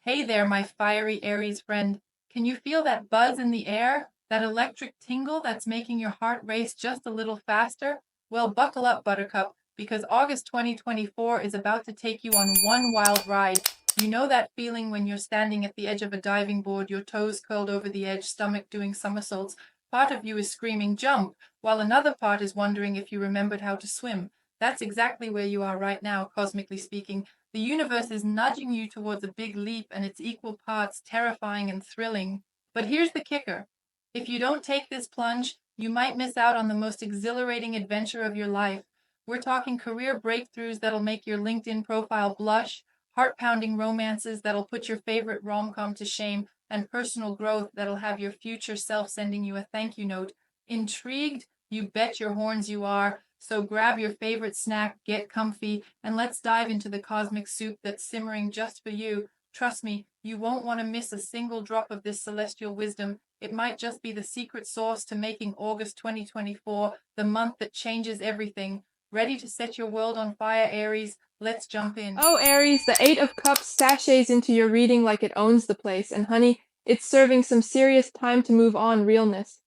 Hey there, my fiery Aries friend. Can you feel that buzz in the air? That electric tingle that's making your heart race just a little faster? Well, buckle up, Buttercup, because August 2024 is about to take you on one wild ride. You know that feeling when you're standing at the edge of a diving board, your toes curled over the edge, stomach doing somersaults. Part of you is screaming, jump, while another part is wondering if you remembered how to swim. That's exactly where you are right now, cosmically speaking. The universe is nudging you towards a big leap, and it's equal parts terrifying and thrilling. But here's the kicker. If you don't take this plunge, you might miss out on the most exhilarating adventure of your life. We're talking career breakthroughs that'll make your LinkedIn profile blush, heart-pounding romances that'll put your favorite rom-com to shame, and personal growth that'll have your future self sending you a thank you note. Intrigued? You bet your horns you are. So grab your favorite snack, get comfy, and let's dive into the cosmic soup that's simmering just for you. Trust me, you won't want to miss a single drop of this celestial wisdom. It might just be the secret sauce to making August 2024 the month that changes everything. Ready to set your world on fire, Aries? Let's jump in. Oh, Aries, the Eight of Cups sachets into your reading like it owns the place, and honey, it's serving some serious time to move on realness.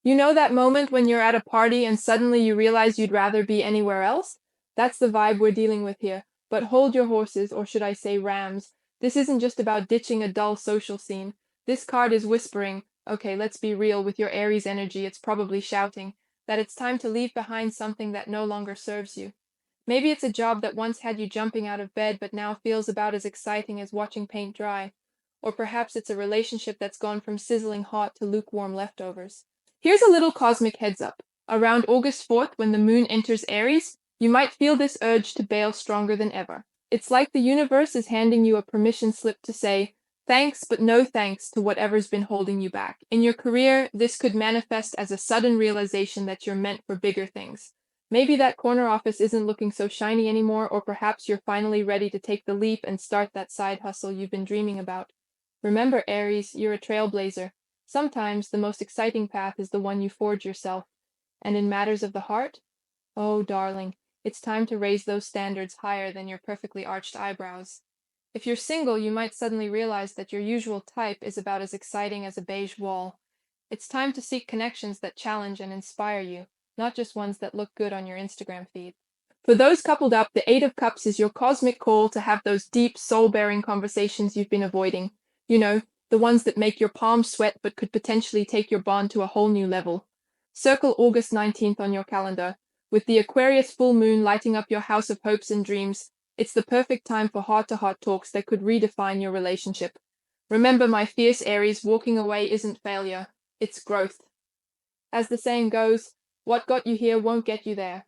You know that moment when you're at a party and suddenly you realize you'd rather be anywhere else? That's the vibe we're dealing with here. But hold your horses, or should I say rams. This isn't just about ditching a dull social scene. This card is whispering, okay, let's be real, with your Aries energy, it's probably shouting, that it's time to leave behind something that no longer serves you. Maybe it's a job that once had you jumping out of bed but now feels about as exciting as watching paint dry. Or perhaps it's a relationship that's gone from sizzling hot to lukewarm leftovers. Here's a little cosmic heads up. Around August 4th, when the moon enters Aries, you might feel this urge to bail stronger than ever. It's like the universe is handing you a permission slip to say, thanks, but no thanks to whatever's been holding you back. In your career, this could manifest as a sudden realization that you're meant for bigger things. Maybe that corner office isn't looking so shiny anymore, or perhaps you're finally ready to take the leap and start that side hustle you've been dreaming about. Remember, Aries, you're a trailblazer. Sometimes the most exciting path is the one you forge yourself. And in matters of the heart, oh, darling, it's time to raise those standards higher than your perfectly arched eyebrows. If you're single, you might suddenly realize that your usual type is about as exciting as a beige wall. It's time to seek connections that challenge and inspire you, not just ones that look good on your Instagram feed. For those coupled up, the Eight of Cups is your cosmic call to have those deep, soul-bearing conversations you've been avoiding. You know, the ones that make your palms sweat but could potentially take your bond to a whole new level. Circle August 19th on your calendar. With the Aquarius full moon lighting up your house of hopes and dreams, it's the perfect time for heart-to-heart talks that could redefine your relationship. Remember, my fierce Aries, walking away isn't failure, it's growth. As the saying goes, what got you here won't get you there.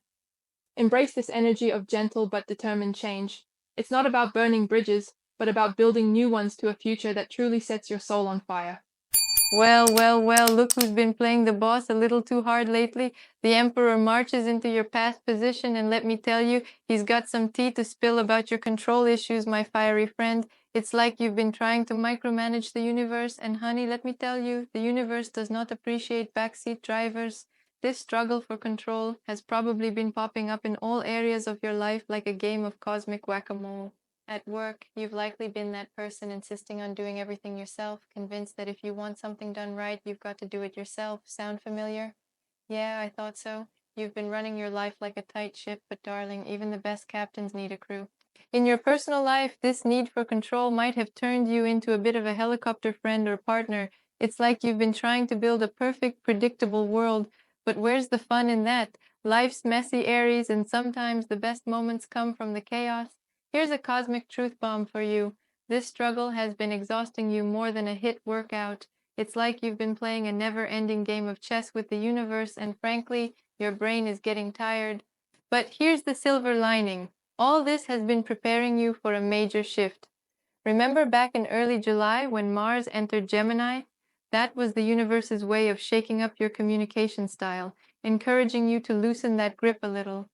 Embrace this energy of gentle but determined change. It's not about burning bridges, but about building new ones to a future that truly sets your soul on fire. Well, look who's been playing the boss a little too hard lately. The Emperor marches into your past position, and let me tell you, he's got some tea to spill about your control issues, my fiery friend. It's like you've been trying to micromanage the universe, and honey, let me tell you, the universe does not appreciate backseat drivers. This struggle for control has probably been popping up in all areas of your life like a game of cosmic whack-a-mole. At work, you've likely been that person insisting on doing everything yourself, convinced that if you want something done right, you've got to do it yourself. Sound familiar? Yeah, I thought so. You've been running your life like a tight ship, but darling, even the best captains need a crew. In your personal life, this need for control might have turned you into a bit of a helicopter friend or partner. It's like you've been trying to build a perfect, predictable world, but where's the fun in that? Life's messy, Aries, and sometimes the best moments come from the chaos. Here's a cosmic truth bomb for you. This struggle has been exhausting you more than a HIIT workout. It's like you've been playing a never-ending game of chess with the universe, and frankly, your brain is getting tired. But here's the silver lining. All this has been preparing you for a major shift. Remember back in early July when Mars entered Gemini? That was the universe's way of shaking up your communication style, encouraging you to loosen that grip a little.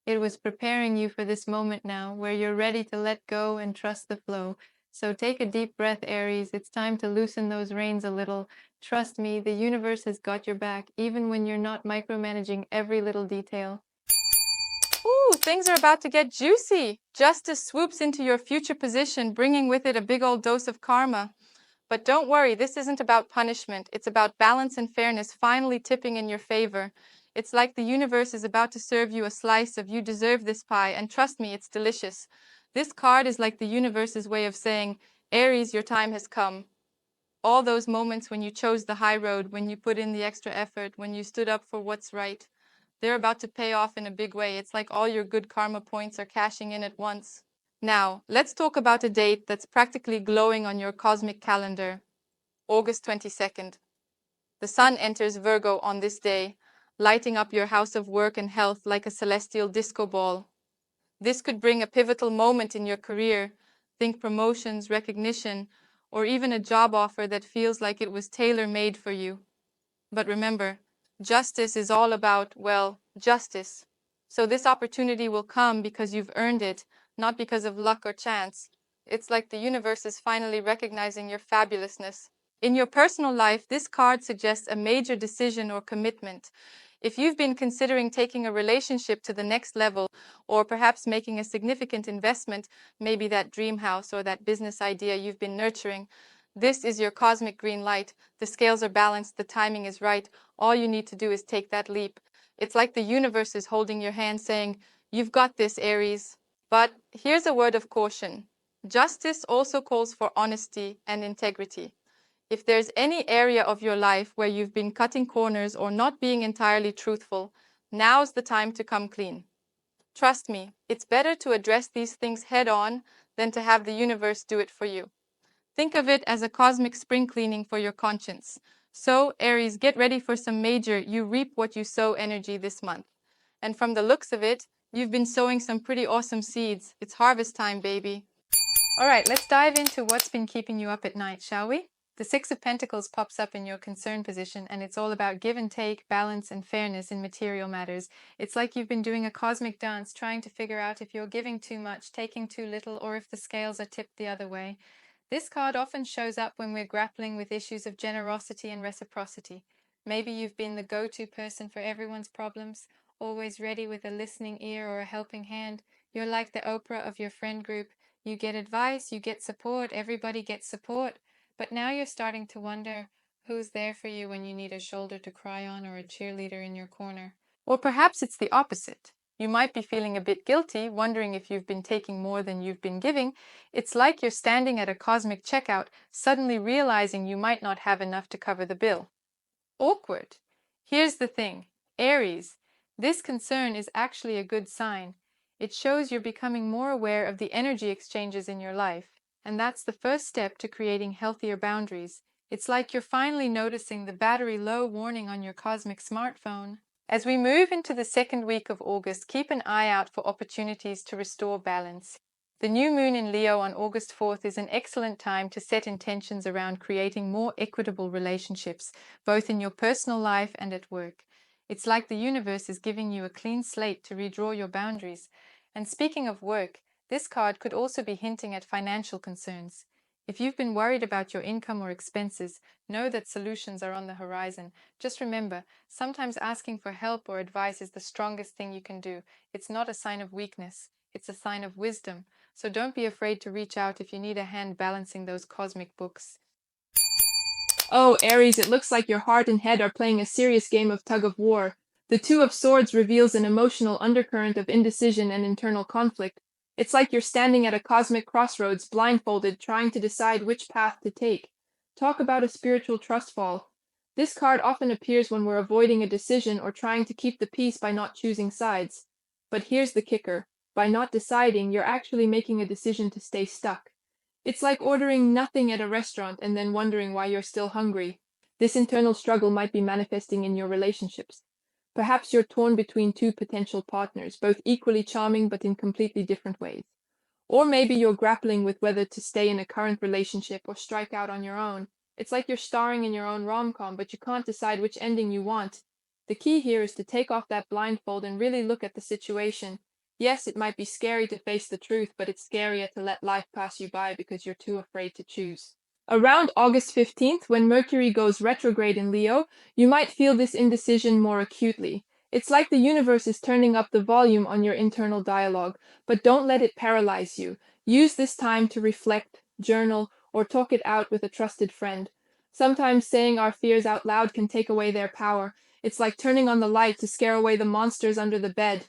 It was preparing you for this moment now, where you're ready to let go and trust the flow. So take a deep breath, Aries. It's time to loosen those reins a little. Trust me, the universe has got your back, even when you're not micromanaging every little detail. things are about to get juicy. Justice swoops into your future position, bringing with it a big old dose of karma. But don't worry, this isn't about punishment. It's about balance and fairness finally tipping in your favor. It's like the universe is about to serve you a slice of "you deserve this pie," and trust me, it's delicious. This card is like the universe's way of saying, Aries, your time has come. All those moments when you chose the high road, when you put in the extra effort, when you stood up for what's right, they're about to pay off in a big way. It's like all your good karma points are cashing in at once. Now, let's talk about a date that's practically glowing on your cosmic calendar. August 22nd. The sun enters Virgo on this day, lighting up your house of work and health like a celestial disco ball. This could bring a pivotal moment in your career. Think promotions, recognition, or even a job offer that feels like it was tailor-made for you. But remember, justice is all about, well, justice. So this opportunity will come because you've earned it, not because of luck or chance. It's like the universe is finally recognizing your fabulousness. In your personal life, this card suggests a major decision or commitment. If you've been considering taking a relationship to the next level, or perhaps making a significant investment, maybe that dream house or that business idea you've been nurturing, this is your cosmic green light. The scales are balanced, the timing is right. All you need to do is take that leap. It's like the universe is holding your hand saying, you've got this, Aries. But here's a word of caution. Justice also calls for honesty and integrity. If there's any area of your life where you've been cutting corners or not being entirely truthful, now's the time to come clean. Trust me, it's better to address these things head on than to have the universe do it for you. Think of it as a cosmic spring cleaning for your conscience. So, Aries, get ready for some major "you reap what you sow" energy this month. And from the looks of it, you've been sowing some pretty awesome seeds. It's harvest time, baby. All right, let's dive into what's been keeping you up at night, shall we? The Six of Pentacles pops up in your concern position, and it's all about give and take, balance, and fairness in material matters. It's like you've been doing a cosmic dance, trying to figure out if you're giving too much, taking too little, or if the scales are tipped the other way. This card often shows up when we're grappling with issues of generosity and reciprocity. Maybe you've been the go-to person for everyone's problems, always ready with a listening ear or a helping hand. You're like the Oprah of your friend group. You get advice, you get support, everybody gets support. But now you're starting to wonder who's there for you when you need a shoulder to cry on or a cheerleader in your corner. Or perhaps it's the opposite. You might be feeling a bit guilty, wondering if you've been taking more than you've been giving. It's like you're standing at a cosmic checkout, suddenly realizing you might not have enough to cover the bill. Awkward. Here's the thing, Aries, this concern is actually a good sign. It shows you're becoming more aware of the energy exchanges in your life, and that's the first step to creating healthier boundaries. It's like you're finally noticing the battery low warning on your cosmic smartphone. As we move into the second week of August, keep an eye out for opportunities to restore balance. The new moon in Leo on August 4th is an excellent time to set intentions around creating more equitable relationships, both in your personal life and at work. It's like the universe is giving you a clean slate to redraw your boundaries. And speaking of work, this card could also be hinting at financial concerns. If you've been worried about your income or expenses, know that solutions are on the horizon. Just remember, sometimes asking for help or advice is the strongest thing you can do. It's not a sign of weakness, it's a sign of wisdom. So don't be afraid to reach out if you need a hand balancing those cosmic books. Oh, Aries, it looks like your heart and head are playing a serious game of tug-of-war. The Two of Swords reveals an emotional undercurrent of indecision and internal conflict. It's like you're standing at a cosmic crossroads, blindfolded, trying to decide which path to take. Talk about a spiritual trust fall. This card often appears when we're avoiding a decision or trying to keep the peace by not choosing sides. But here's the kicker. By not deciding, you're actually making a decision to stay stuck. It's like ordering nothing at a restaurant and then wondering why you're still hungry. This internal struggle might be manifesting in your relationships. Perhaps you're torn between two potential partners, both equally charming but in completely different ways. Or maybe you're grappling with whether to stay in a current relationship or strike out on your own. It's like you're starring in your own rom-com, but you can't decide which ending you want. The key here is to take off that blindfold and really look at the situation. Yes, it might be scary to face the truth, but it's scarier to let life pass you by because you're too afraid to choose. Around August 15th, when Mercury goes retrograde in Leo, you might feel this indecision more acutely. It's like the universe is turning up the volume on your internal dialogue, but don't let it paralyze you. Use this time to reflect, journal, or talk it out with a trusted friend. Sometimes saying our fears out loud can take away their power. It's like turning on the light to scare away the monsters under the bed.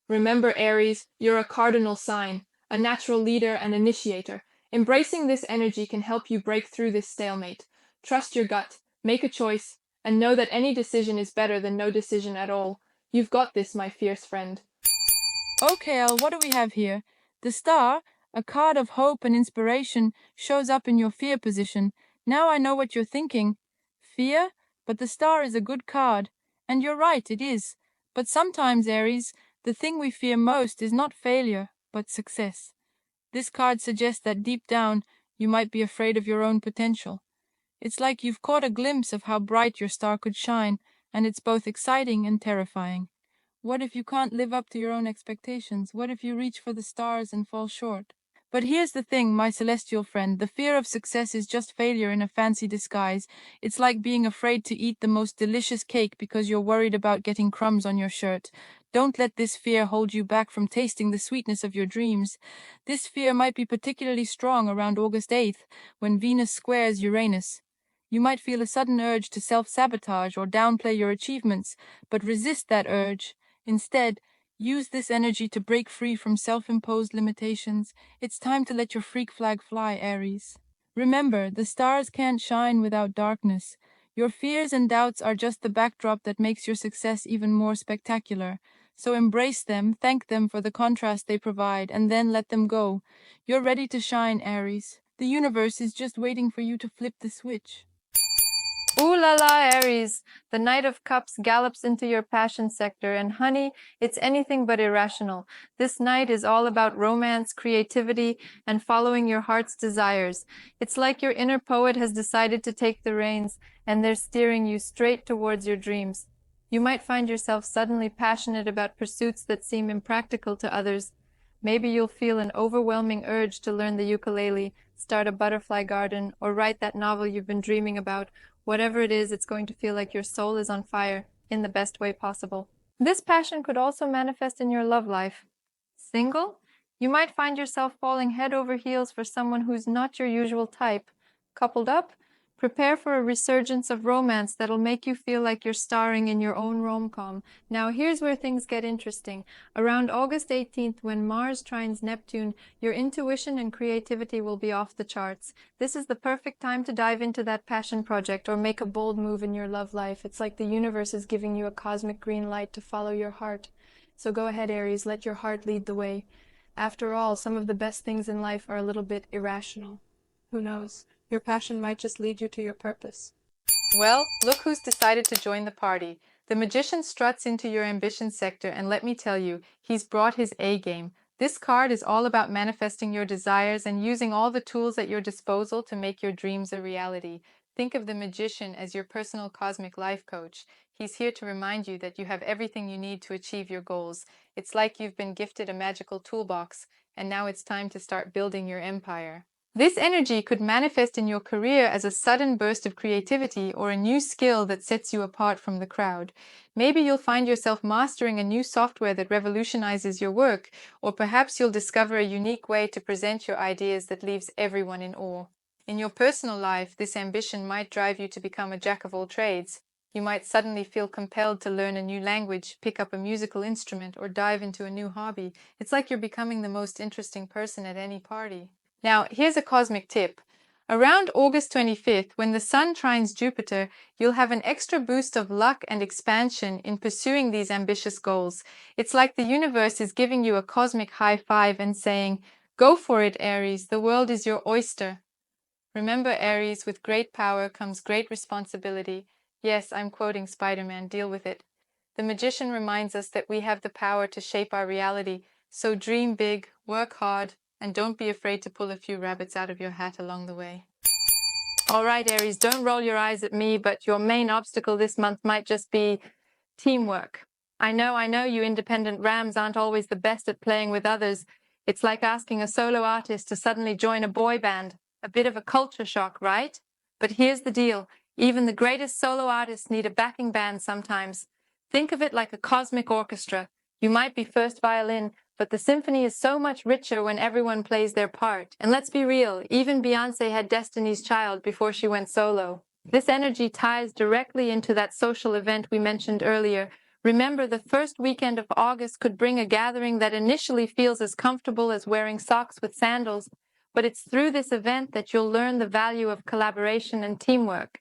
Remember, Aries, you're a cardinal sign, a natural leader and initiator. Embracing this energy can help you break through this stalemate. Trust your gut, make a choice, and know that any decision is better than no decision at all. You've got this, my fierce friend. Okay, Al, what do we have here? The star, a card of hope and inspiration, shows up in your fear position. Now I know what you're thinking. Fear? But the star is a good card. And you're right, it is. But sometimes, Aries, the thing we fear most is not failure, but success. This card suggests that deep down, you might be afraid of your own potential. It's like you've caught a glimpse of how bright your star could shine, and it's both exciting and terrifying. What if you can't live up to your own expectations? What if you reach for the stars and fall short? But here's the thing, my celestial friend, the fear of success is just failure in a fancy disguise. It's like being afraid to eat the most delicious cake because you're worried about getting crumbs on your shirt. Don't let this fear hold you back from tasting the sweetness of your dreams. This fear might be particularly strong around August 8th, when Venus squares Uranus. You might feel a sudden urge to self-sabotage or downplay your achievements, but resist that urge. Instead, use this energy to break free from self-imposed limitations. It's time to let your freak flag fly, Aries. Remember, the stars can't shine without darkness. Your fears and doubts are just the backdrop that makes your success even more spectacular. So embrace them, thank them for the contrast they provide, and then let them go. You're ready to shine, Aries. The universe is just waiting for you to flip the switch. Ooh la la, Aries! The Knight of Cups gallops into your passion sector, and honey, it's anything but irrational. This night is all about romance, creativity, and following your heart's desires. It's like your inner poet has decided to take the reins, and they're steering you straight towards your dreams. You might find yourself suddenly passionate about pursuits that seem impractical to others. Maybe you'll feel an overwhelming urge to learn the ukulele, start a butterfly garden, or write that novel you've been dreaming about. Whatever it is, it's going to feel like your soul is on fire in the best way possible. This passion could also manifest in your love life. Single? You might find yourself falling head over heels for someone who's not your usual type. Coupled up? Prepare for a resurgence of romance that'll make you feel like you're starring in your own rom-com. Now here's where things get interesting. Around August 18th, when Mars trines Neptune, your intuition and creativity will be off the charts. This is the perfect time to dive into that passion project or make a bold move in your love life. It's like the universe is giving you a cosmic green light to follow your heart. So go ahead, Aries, let your heart lead the way. After all, some of the best things in life are a little bit irrational. Who knows? Your passion might just lead you to your purpose. Well, look who's decided to join the party. The magician struts into your ambition sector, and let me tell you, he's brought his A game. This card is all about manifesting your desires and using all the tools at your disposal to make your dreams a reality. Think of the magician as your personal cosmic life coach. He's here to remind you that you have everything you need to achieve your goals. It's like you've been gifted a magical toolbox, and now it's time to start building your empire. This energy could manifest in your career as a sudden burst of creativity or a new skill that sets you apart from the crowd. Maybe you'll find yourself mastering a new software that revolutionizes your work, or perhaps you'll discover a unique way to present your ideas that leaves everyone in awe. In your personal life, this ambition might drive you to become a jack of all trades. You might suddenly feel compelled to learn a new language, pick up a musical instrument, or dive into a new hobby. It's like you're becoming the most interesting person at any party. Now, here's a cosmic tip. Around August 25th, when the Sun trines Jupiter, you'll have an extra boost of luck and expansion in pursuing these ambitious goals. It's like the universe is giving you a cosmic high five and saying, "Go for it, Aries, the world is your oyster." Remember, Aries, with great power comes great responsibility. Yes, I'm quoting Spider-Man, deal with it. The magician reminds us that we have the power to shape our reality, so dream big, work hard, and don't be afraid to pull a few rabbits out of your hat along the way. All right, Aries, don't roll your eyes at me, but your main obstacle this month might just be teamwork. I know you independent rams aren't always the best at playing with others. It's like asking a solo artist to suddenly join a boy band. A bit of a culture shock, right? But here's the deal. Even the greatest solo artists need a backing band sometimes. Think of it like a cosmic orchestra. You might be first violin, but the symphony is so much richer when everyone plays their part. And let's be real, even Beyoncé had Destiny's Child before she went solo. This energy ties directly into that social event we mentioned earlier. Remember, the first weekend of August could bring a gathering that initially feels as comfortable as wearing socks with sandals, but it's through this event that you'll learn the value of collaboration and teamwork.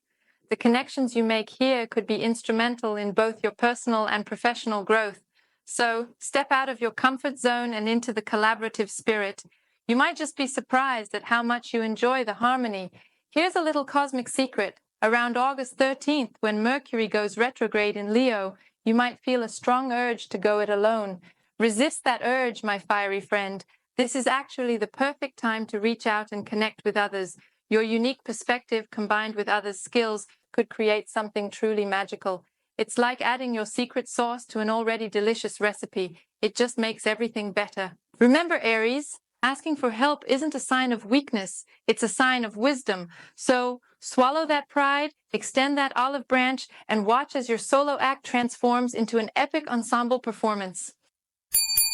The connections you make here could be instrumental in both your personal and professional growth. So, step out of your comfort zone and into the collaborative spirit. You might just be surprised at how much you enjoy the harmony. Here's a little cosmic secret. Around August 13th, when Mercury goes retrograde in Leo, you might feel a strong urge to go it alone. Resist that urge, my fiery friend. This is actually the perfect time to reach out and connect with others. Your unique perspective combined with others' skills could create something truly magical. It's like adding your secret sauce to an already delicious recipe. It just makes everything better. Remember, Aries, asking for help isn't a sign of weakness. It's a sign of wisdom. So swallow that pride, extend that olive branch, and watch as your solo act transforms into an epic ensemble performance.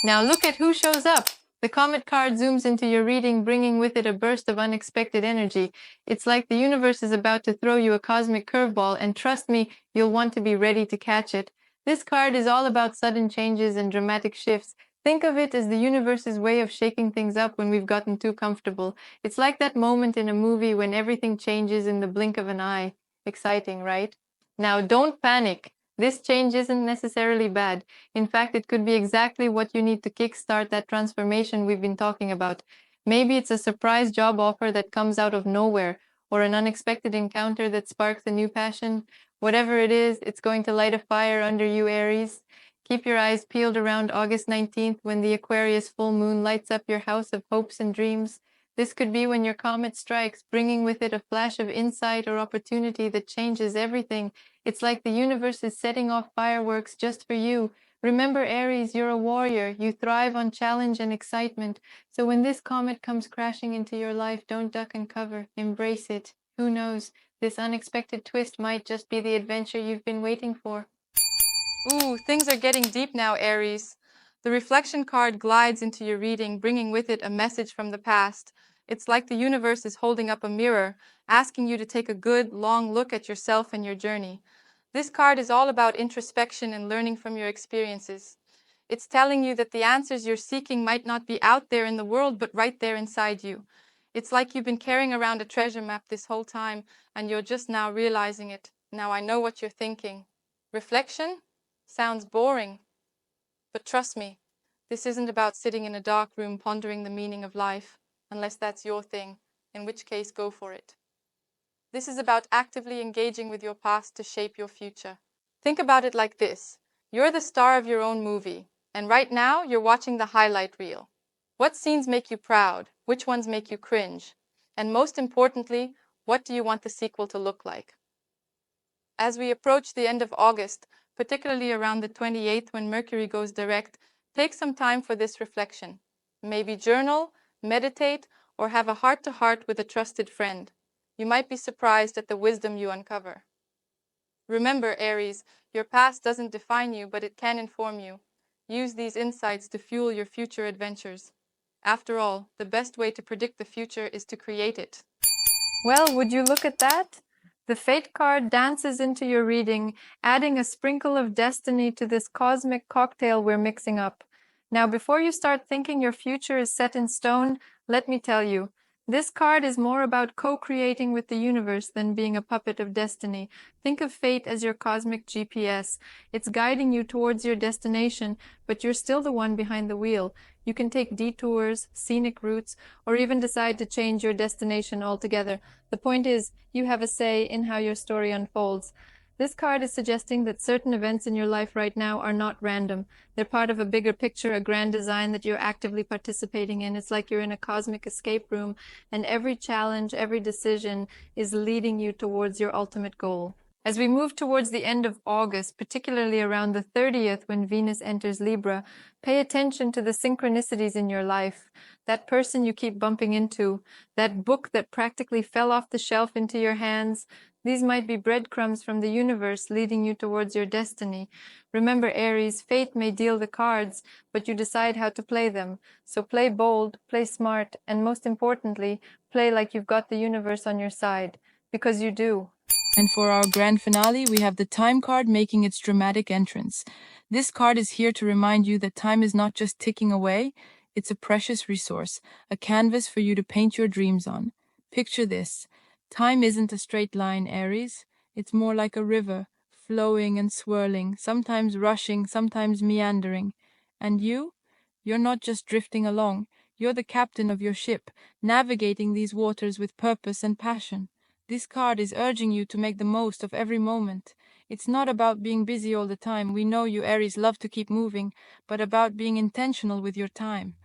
Now look at who shows up. The Comet card zooms into your reading, bringing with it a burst of unexpected energy. It's like the universe is about to throw you a cosmic curveball, and trust me, you'll want to be ready to catch it. This card is all about sudden changes and dramatic shifts. Think of it as the universe's way of shaking things up when we've gotten too comfortable. It's like that moment in a movie when everything changes in the blink of an eye. Exciting, right? Now don't panic. This change isn't necessarily bad. In fact, it could be exactly what you need to kickstart that transformation we've been talking about. Maybe it's a surprise job offer that comes out of nowhere, or an unexpected encounter that sparks a new passion. Whatever it is, it's going to light a fire under you, Aries. Keep your eyes peeled around August 19th when the Aquarius full moon lights up your house of hopes and dreams. This could be when your comet strikes, bringing with it a flash of insight or opportunity that changes everything. It's like the universe is setting off fireworks just for you. Remember, Aries, you're a warrior. You thrive on challenge and excitement. So when this comet comes crashing into your life, don't duck and cover. Embrace it. Who knows? This unexpected twist might just be the adventure you've been waiting for. Ooh, things are getting deep now, Aries. The reflection card glides into your reading, bringing with it a message from the past. It's like the universe is holding up a mirror, asking you to take a good, long look at yourself and your journey. This card is all about introspection and learning from your experiences. It's telling you that the answers you're seeking might not be out there in the world, but right there inside you. It's like you've been carrying around a treasure map this whole time, and you're just now realizing it. Now I know what you're thinking. Reflection? Sounds boring. But trust me, this isn't about sitting in a dark room pondering the meaning of life, unless that's your thing, in which case go for it. This is about actively engaging with your past to shape your future. Think about it like this. You're the star of your own movie, and right now you're watching the highlight reel. What scenes make you proud? Which ones make you cringe? And most importantly, what do you want the sequel to look like? As we approach the end of August, particularly around the 28th when Mercury goes direct, take some time for this reflection. Maybe journal, meditate, or have a heart-to-heart with a trusted friend. You might be surprised at the wisdom you uncover. Remember, Aries, your past doesn't define you, but it can inform you. Use these insights to fuel your future adventures. After all, the best way to predict the future is to create it. Well, would you look at that? The Fate card dances into your reading, adding a sprinkle of destiny to this cosmic cocktail we're mixing up. Now, before you start thinking your future is set in stone, let me tell you, this card is more about co-creating with the universe than being a puppet of destiny. Think of fate as your cosmic GPS. It's guiding you towards your destination, but you're still the one behind the wheel. You can take detours, scenic routes, or even decide to change your destination altogether. The point is, you have a say in how your story unfolds. This card is suggesting that certain events in your life right now are not random. They're part of a bigger picture, a grand design that you're actively participating in. It's like you're in a cosmic escape room, and every challenge, every decision is leading you towards your ultimate goal. As we move towards the end of August, particularly around the 30th when Venus enters Libra, pay attention to the synchronicities in your life. That person you keep bumping into, that book that practically fell off the shelf into your hands. These might be breadcrumbs from the universe leading you towards your destiny. Remember, Aries, fate may deal the cards, but you decide how to play them. So play bold, play smart, and most importantly, play like you've got the universe on your side. Because you do. And for our grand finale, we have the time card making its dramatic entrance. This card is here to remind you that time is not just ticking away, it's a precious resource, a canvas for you to paint your dreams on. Picture this. Time isn't a straight line, Aries. It's more like a river, flowing and swirling, sometimes rushing, sometimes meandering. And you? You're not just drifting along. You're the captain of your ship, navigating these waters with purpose and passion. This card is urging you to make the most of every moment. It's not about being busy all the time. We know you Aries love to keep moving, but about being intentional with your time.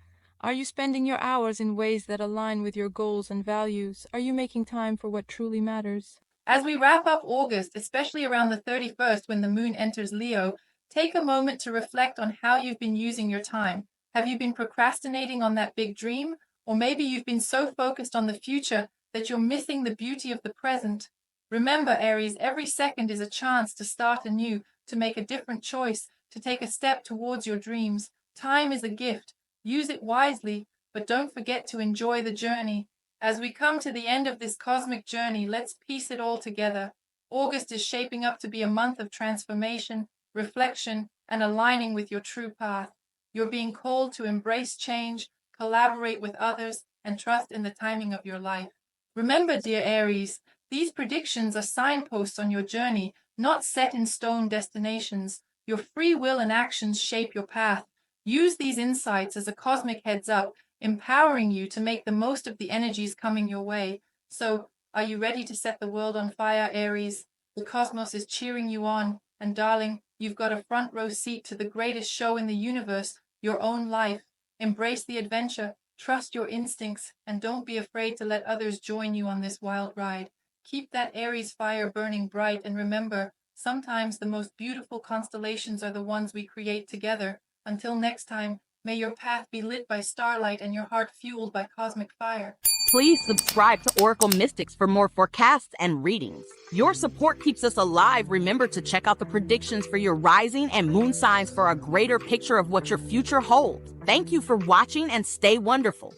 Are you spending your hours in ways that align with your goals and values? Are you making time for what truly matters? As we wrap up August, especially around the 31st when the moon enters Leo, take a moment to reflect on how you've been using your time. Have you been procrastinating on that big dream? Or maybe you've been so focused on the future that you're missing the beauty of the present. Remember, Aries, every second is a chance to start anew, to make a different choice, to take a step towards your dreams. Time is a gift. Use it wisely, but don't forget to enjoy the journey. As we come to the end of this cosmic journey, let's piece it all together. August is shaping up to be a month of transformation, reflection, and aligning with your true path. You're being called to embrace change, collaborate with others, and trust in the timing of your life. Remember, dear Aries, these predictions are signposts on your journey, not set in stone destinations. Your free will and actions shape your path. Use these insights as a cosmic heads up, empowering you to make the most of the energies coming your way. So, are you ready to set the world on fire, Aries? The cosmos is cheering you on, and darling, you've got a front row seat to the greatest show in the universe, your own life. Embrace the adventure, trust your instincts, and don't be afraid to let others join you on this wild ride. Keep that Aries fire burning bright, and remember, sometimes the most beautiful constellations are the ones we create together. Until next time, may your path be lit by starlight and your heart fueled by cosmic fire. Please subscribe to Oracle Mystics for more forecasts and readings. Your support keeps us alive. Remember to check out the predictions for your rising and moon signs for a greater picture of what your future holds. Thank you for watching and stay wonderful.